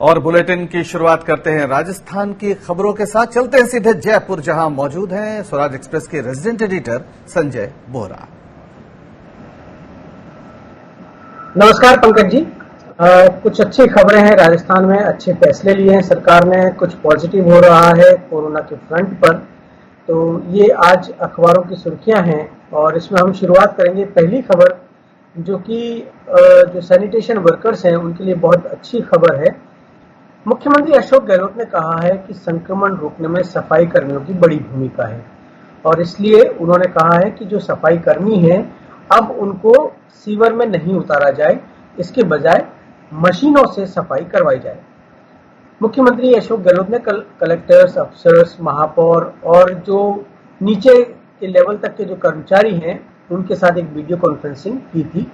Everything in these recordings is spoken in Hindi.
और बुलेटिन की शुरुआत करते हैं राजस्थान की खबरों के साथ। चलते हैं सीधे जयपुर, जहां मौजूद हैं स्वराज एक्सप्रेस के रेजिडेंट एडिटर संजय बोहरा। नमस्कार पंकज जी। कुछ अच्छी खबरें हैं। राजस्थान में अच्छे फैसले लिए हैं सरकार ने, कुछ पॉजिटिव हो रहा है कोरोना के फ्रंट पर। तो ये आज अखबारों की सुर्खियां हैं और इसमें हम शुरुआत करेंगे पहली खबर, जो कि जो सैनिटेशन वर्कर्स हैं उनके लिए बहुत अच्छी खबर है। मुख्यमंत्री अशोक गहलोत ने कहा है कि संक्रमण रोकने में सफाई कर्मियों की बड़ी भूमिका है और इसलिए उन्होंने कहा है कि जो सफाई कर्मी हैं अब उनको सीवर में नहीं उतारा जाए, इसके बजाय मशीनों से सफाई करवाई जाए। मुख्यमंत्री अशोक गहलोत ने कल कलेक्टर्स, अफसर्स, महापौर और जो नीचे के लेवल तक के जो कर्मचारी हैं उनके साथ एक वीडियो कॉन्फ्रेंसिंग की थी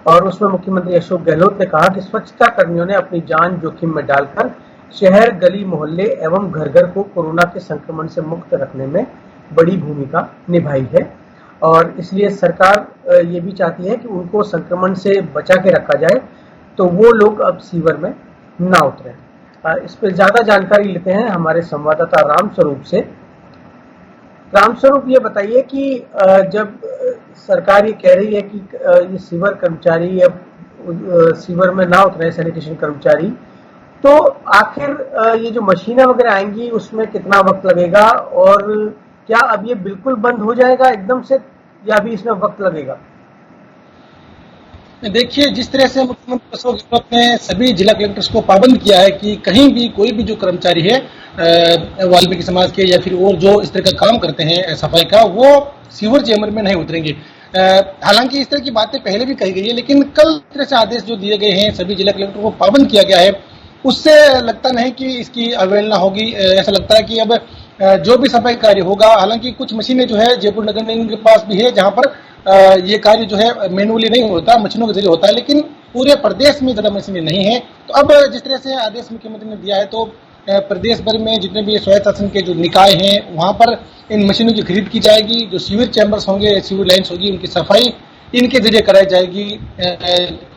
और उसमें मुख्यमंत्री अशोक गहलोत ने कहा कि स्वच्छता कर्मियों ने अपनी जान जोखिम में डालकर शहर, गली, मोहल्ले एवं घर घर को कोरोना के संक्रमण से मुक्त रखने में बड़ी भूमिका निभाई है और इसलिए सरकार ये भी चाहती है कि उनको संक्रमण से बचा के रखा जाए, तो वो लोग अब सीवर में ना उतरें। इस पर ज्यादा जानकारी लेते हैं हमारे संवाददाता रामस्वरूप से। रामस्वरूप, ये बताइए कि जब सरकार ये कह रही है कि ये सीवर कर्मचारी अब सीवर में ना उतरे, सैनिटेशन कर्मचारी, तो आखिर ये जो मशीनें वगैरह आएंगी उसमें कितना वक्त लगेगा और क्या अब ये बिल्कुल बंद हो जाएगा एकदम से या भी इसमें वक्त लगेगा? देखिए, जिस तरह से मुख्यमंत्री अशोक गहलोत ने सभी जिला कलेक्टर्स को पाबंद किया है कि कहीं भी कोई भी जो कर्मचारी है वाल्मीकि समाज के या फिर और जो इस तरह का काम करते हैं सफाई का, वो सीवर चैम्बर में नहीं उतरेंगे। हालांकि इस तरह की बातें पहले भी कही गई है, लेकिन कल इस तरह से आदेश जो दिए गए हैं सभी जिला कलेक्टर को पाबंद किया गया है, उससे लगता नहीं कि इसकी अवहेलना होगी। ऐसा लगता है कि अब जो भी सफाई कार्य होगा, हालांकि कुछ मशीनें जो है जयपुर नगर निगम के पास भी है जहां पर ये कार्य जो है मैनुअली नहीं होता, मशीनों के जरिए होता है, लेकिन पूरे प्रदेश में ज्यादा मशीनें नहीं है। तो अब जिस तरह से आदेश मुख्यमंत्री ने दिया है, तो प्रदेश भर में जितने भी स्वायत्त शासन के जो निकाय हैं वहां पर इन मशीनों की खरीद की जाएगी। जो सीवर चैम्बर्स होंगे, सीवर लाइन्स होगी, उनकी सफाई इनके जरिए कराई जाएगी,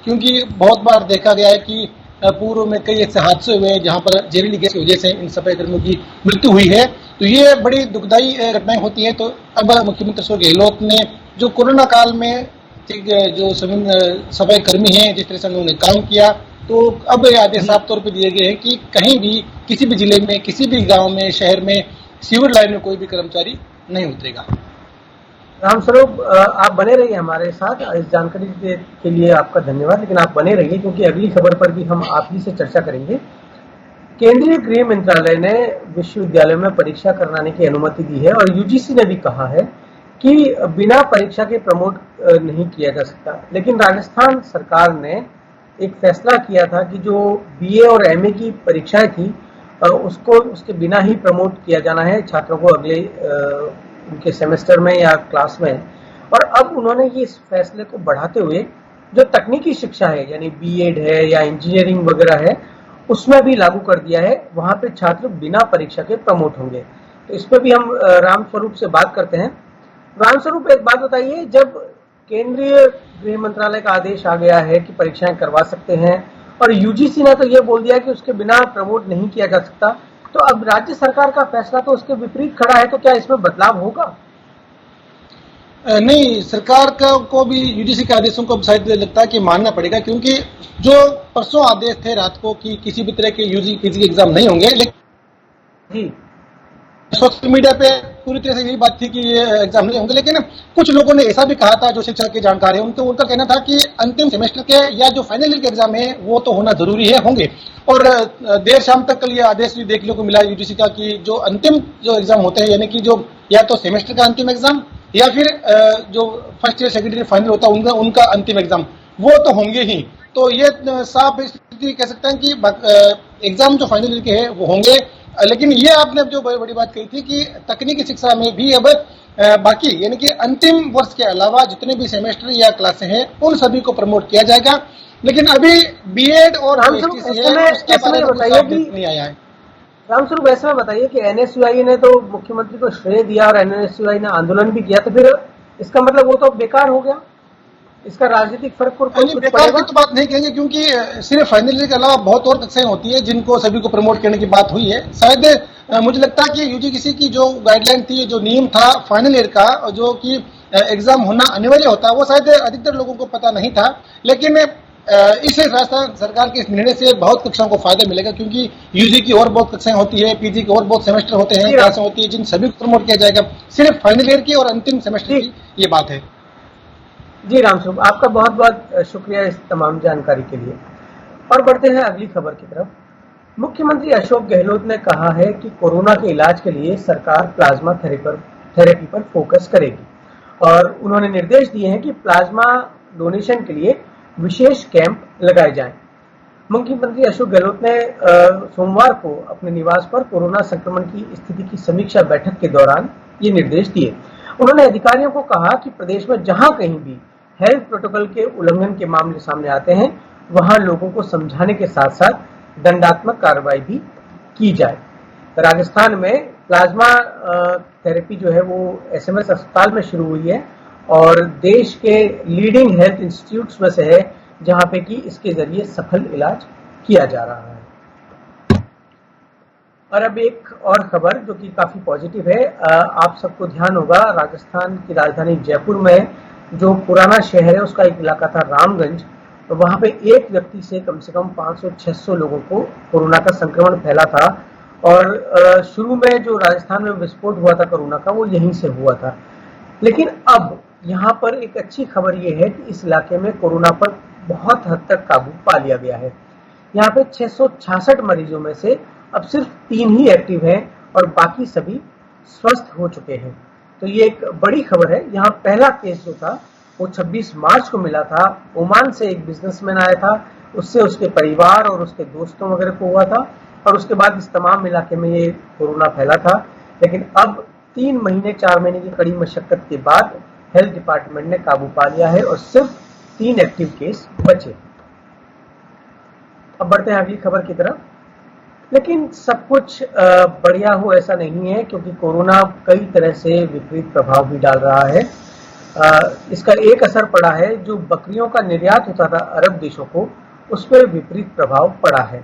क्योंकि बहुत बार देखा गया है कि पूर्व में कई ऐसे हादसे हुए हैं जहां पर जहरीली गैस की वजह से इन सफाई कर्मियों की मृत्यु हुई है। तो ये बड़ी दुखदायी घटनाएं होती है। तो अब मुख्यमंत्री अशोक गहलोत ने जो कोरोना काल में जो सफाई कर्मी हैं जिस तरह से उन्होंने काम किया, तो अब ये आदेश साफ तौर पर दिए गए हैं कि कहीं भी किसी भी जिले में, किसी भी गांव में, शहर में सीवर लाइन में कोई भी कर्मचारी नहीं उतरेगा। रामस्वरूप, आप बने रहिए हमारे साथ। इस जानकारी के लिए आपका धन्यवाद, लेकिन आप बने रहिए क्योंकि अगली खबर पर भी हम आप ही से चर्चा करेंगे। केंद्रीय गृह मंत्रालय ने विश्वविद्यालयों में परीक्षा कराने की अनुमति दी है और यूजीसी ने भी कहा है कि बिना परीक्षा के प्रमोट नहीं किया जा सकता। लेकिन राजस्थान सरकार ने एक फैसला किया था कि जो बीए और एमए की परीक्षाएं थी उसको उसके बिना ही प्रमोट किया जाना है छात्रों को अगले उनके सेमेस्टर में या क्लास में। और अब उन्होंने ये इस फैसले को बढ़ाते हुए जो तकनीकी शिक्षा है, यानी बीएड है या इंजीनियरिंग वगैरह है, उसमें भी लागू कर दिया है। वहां पे छात्र बिना परीक्षा के प्रमोट होंगे। तो इस पर भी हम रामस्वरूप से बात करते हैं। रामस्वरूप, एक बात बताइए, जब केंद्रीय गृह मंत्रालय का आदेश आ गया है कि परीक्षाएं करवा सकते हैं और यूजीसी ने तो ये बोल दिया कि उसके बिना प्रमोट नहीं किया जा सकता, तो अब राज्य सरकार का फैसला तो उसके विपरीत खड़ा है, तो क्या इसमें बदलाव होगा? नहीं, सरकार को भी यूजीसी के आदेशों को शायद लगता है कि मानना पड़ेगा, क्योंकि जो परसों आदेश थे रात को कि किसी भी तरह के यूजी पीजी एग्जाम नहीं होंगे, लेकिन सोशल मीडिया पे पूरी तरह से यही बात थी कि ये एग्जाम नहीं होंगे। लेकिन कुछ लोगों ने ऐसा भी कहा था, जो शिक्षा के जानकार है, उनका कहना था कि अंतिम सेमेस्टर के या जो फाइनल ईयर के एग्जाम है वो तो होना जरूरी है, होंगे। और देर शाम तक कल ये आदेश भी देखने को मिला यूजीसी का कि जो अंतिम जो एग्जाम होते हैं, यानी कि जो या तो सेमेस्टर का अंतिम एग्जाम या फिर जो first year second year final होता है उनका अंतिम एग्जाम, वो तो होंगे ही। तो ये साफ स्थिति कह सकते हैं कि एग्जाम जो फाइनल ईयर के हैं वो होंगे। लेकिन ये आपने जो बड़ी बात कही थी कि तकनीकी शिक्षा में भी अब बाकी, यानी कि अंतिम वर्ष के अलावा जितने भी सेमेस्टर या क्लासें हैं उन सभी को प्रमोट किया जाएगा। लेकिन अभी बीएड और नहीं आया है। रामस्वरूप, ऐसे में बताइए कि एनएसयूआई ने तो मुख्यमंत्री को श्रेय दिया और एनएसयूआई ने आंदोलन भी किया, तो फिर इसका मतलब वो तो बेकार हो गया? इसका राजनीतिक फर्क कुछ बेकार की तो बात नहीं कहेंगे, क्योंकि सिर्फ फाइनल ईयर के अलावा बहुत और कक्षाएं होती है जिनको सभी को प्रमोट करने की बात हुई है। शायद मुझे लगता है कि यूजीसी की जो गाइडलाइन थी, जो नियम था फाइनल ईयर का, जो कि एग्जाम होना अनिवार्य होता, वो शायद अधिकतर लोगों को पता नहीं था। लेकिन इस राजस्थान सरकार के इस निर्णय से बहुत कक्षाओं को फायदा मिलेगा, क्योंकि यूजी की और बहुत कक्षाएं होती है, पीजी की और बहुत सेमेस्टर होते हैं, क्लासें होती है, जिन सभी को प्रमोट किया जाएगा। सिर्फ फाइनल ईयर की और अंतिम सेमेस्टर की ये बात है। जी रामस्वरूप, आपका बहुत बहुत शुक्रिया इस तमाम जानकारी के लिए। और बढ़ते हैं अगली खबर की तरफ। मुख्यमंत्री अशोक गहलोत ने कहा है कि कोरोना के इलाज के लिए सरकार प्लाज्मा थेरेपी पर फोकस करेगी, और उन्होंने निर्देश दिए हैं कि प्लाज्मा डोनेशन के लिए विशेष कैंप लगाए जाएं। मुख्यमंत्री अशोक गहलोत ने सोमवार को अपने निवास पर कोरोना संक्रमण की स्थिति की समीक्षा बैठक के दौरान ये निर्देश दिए। उन्होंने अधिकारियों को कहा कि प्रदेश में जहां कहीं भी हेल्थ प्रोटोकॉल के उल्लंघन के मामले सामने आते हैं, वहां लोगों को समझाने के साथ साथ दंडात्मक कार्रवाई भी की जाए। राजस्थान में प्लाज्मा थेरेपी जो है वो एसएमएस अस्पताल में शुरू हुई है, और देश के लीडिंग हेल्थ इंस्टीट्यूट्स में से है जहां पे कि इसके जरिए सफल इलाज किया जा रहा है। और अब एक और खबर जो कि काफी पॉजिटिव है। आप सबको ध्यान होगा, राजस्थान की राजधानी जयपुर में जो पुराना शहर है उसका एक इलाका था रामगंज, तो वहां पे एक व्यक्ति से कम 500-600 लोगों को कोरोना का संक्रमण फैला था। और शुरू में जो राजस्थान में विस्फोट हुआ था कोरोना का, वो यहीं से हुआ था। लेकिन अब यहाँ पर एक अच्छी खबर ये है कि इस इलाके में कोरोना पर बहुत हद तक काबू पा लिया गया है। यहाँ पे 666 मरीजों में से अब सिर्फ 3 ही एक्टिव हैं और बाकी सभी स्वस्थ हो चुके हैं। तो ये एक बड़ी खबर है। यहाँ पहला केस जो था वो 26 मार्च को मिला था। ओमान से एक बिजनेसमैन आया था, उससे उसके परिवार और उसके दोस्तों वगैरह को हुआ था, और उसके बाद इस तमाम इलाके में ये कोरोना फैला था। लेकिन अब 3 महीने 4 महीने की कड़ी मशक्कत के बाद हेल्थ डिपार्टमेंट ने काबू पा लिया है और सिर्फ 3 एक्टिव केस बचे। अब बढ़ते हैं अगली खबर की तरफ। लेकिन सब कुछ बढ़िया हो ऐसा नहीं है, क्योंकि कोरोना कई तरह से विपरीत प्रभाव भी डाल रहा है। इसका एक असर पड़ा है, जो बकरियों का निर्यात होता था अरब देशों को, उस पर विपरीत प्रभाव पड़ा है।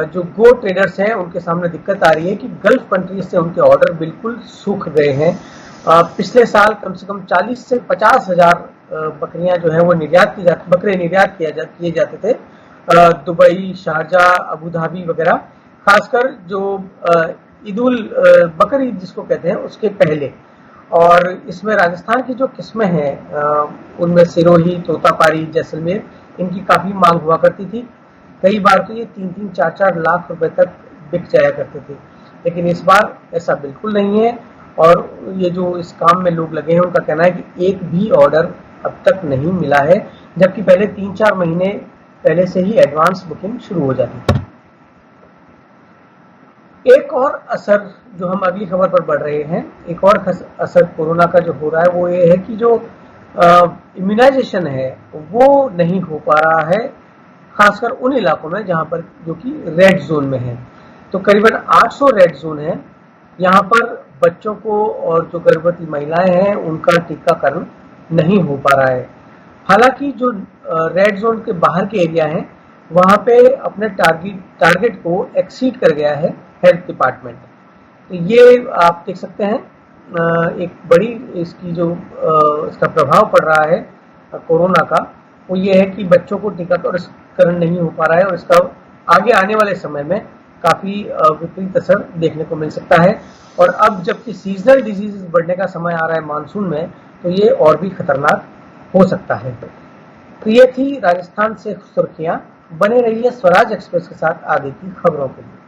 जो गो ट्रेडर्स हैं उनके सामने दिक्कत आ रही है कि गल्फ कंट्रीज से उनके ऑर्डर बिल्कुल सूख गए हैं। पिछले साल कम से कम 40 से 50 हजार बकरियां जो है वो बकरे निर्यात किए जाते थे, दुबई, शारजा, अबू धाबी वगैरह, खासकर जो ईद-उल बकर ईद जिसको कहते हैं उसके पहले। और इसमें राजस्थान की जो किस्में हैं उनमें सिरोही, तोतापारी, जैसलमेर, इनकी काफी मांग हुआ करती थी। कई बार तो ये 3-3, 4-4 लाख रुपए तक बिक जाया करते थे। लेकिन इस बार ऐसा बिल्कुल नहीं है, और ये जो इस काम में लोग लगे हैं उनका कहना है कि एक भी ऑर्डर अब तक नहीं मिला है, जबकि पहले 3-4 महीने पहले से ही एडवांस बुकिंग शुरू हो जाती थी। एक और असर जो हम अगली खबर पर बढ़ रहे हैं, एक और असर कोरोना का जो हो रहा है वो ये है कि जो इम्यूनाइजेशन है वो नहीं हो पा रहा है, खासकर उन इलाकों में जहां पर जो कि रेड जोन में है। तो करीबन 800 रेड जोन है। यहाँ पर बच्चों को और जो गर्भवती महिलाएं हैं उनका टीकाकरण नहीं हो पा रहा है। हालांकि जो रेड जोन के बाहर के एरिया हैं वहां पे अपने टारगेट को एक्सीड कर गया है हेल्थ डिपार्टमेंट। तो ये आप देख सकते हैं एक बड़ी इसकी जो इसका प्रभाव पड़ रहा है कोरोना का, वो ये है कि बच्चों को टीकाकरण नहीं हो पा रहा है, और इसका आगे आने वाले समय में काफी विपरीत असर देखने को मिल सकता है। और अब जबकि सीजनल डिजीज बढ़ने का समय आ रहा है मानसून में, तो ये और भी खतरनाक हो सकता है। तो ये थी राजस्थान से सुर्खियां। बने रहिए स्वराज एक्सप्रेस के साथ आगे की खबरों के लिए।